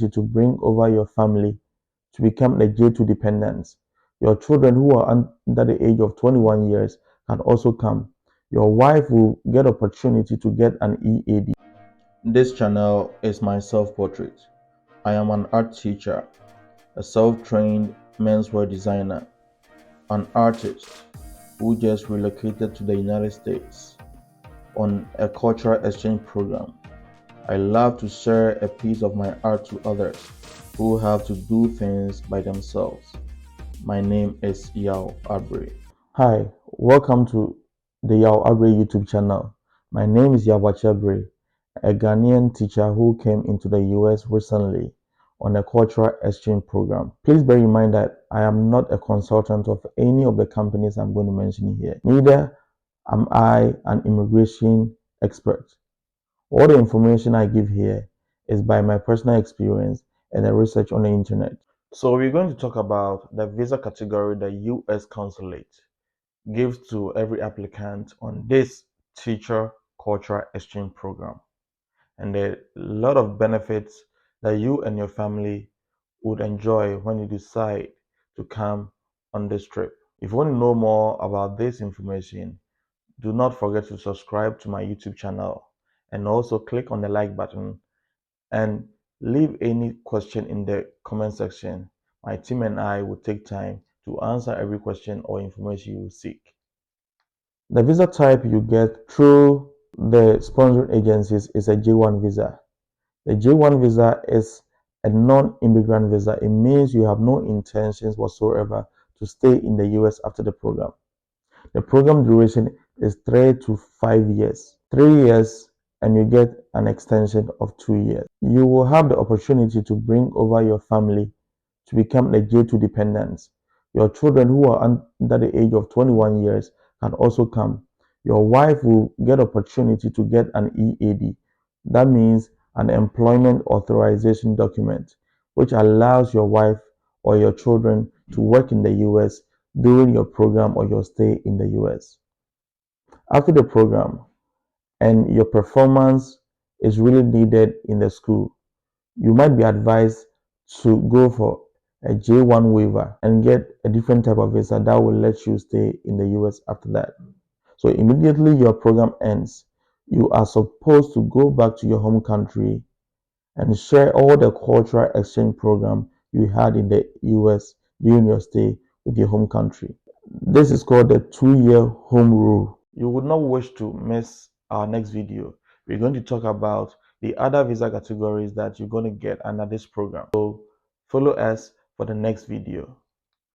to bring over your family to become the J-2 dependents. Your children who are under the age of 21 years can also come. Your wife will get opportunity to get an EAD. This channel is my self-portrait. I am an art teacher, a self-trained menswear designer, an artist who just relocated to the United States on a cultural exchange program. I love to share a piece of my art to others who have to do things by themselves. My name is Yao Abre. Hi, welcome to the Yao Abre YouTube channel. My name is Yao Abre, a Ghanaian teacher who came into the US recently on a cultural exchange program. Please bear in mind that I am not a consultant of any of the companies I'm going to mention here. Neither am I an immigration expert. All the information I give here is by my personal experience and the research on the internet. So we're going to talk about the visa category the US Consulate gives to every applicant on this teacher cultural exchange program. And there are a lot of benefits that you and your family would enjoy when you decide to come on this trip. If you want to know more about this information, do not forget to subscribe to my YouTube channel and also click on the like button and leave any question in the comment section. My team and I will take time to answer every question or information you seek. The visa type you get through the sponsoring agencies is a J-1 visa. The J-1 visa is a non-immigrant visa. It means you have no intentions whatsoever to stay in the US after the program. The program duration is 3 to 5 years. 3 years and you get an extension of 2 years. You will have the opportunity to bring over your family to become the J-2 dependents. Your children who are under the age of 21 years can also come. Your wife will get opportunity to get an EAD. That means an employment authorization document, which allows your wife or your children to work in the US during your program or your stay in the US. After the program and your performance is really needed in the school, you might be advised to go for a J-1 waiver and get a different type of visa that will let you stay in the US after that. So immediately your program ends, you are supposed to go back to your home country and share all the cultural exchange program you had in the US during your stay with your home country. This is called the 2-year home rule. You would not wish to miss our next video. We're going to talk about the other visa categories that you're going to get under this program. So follow us for the next video.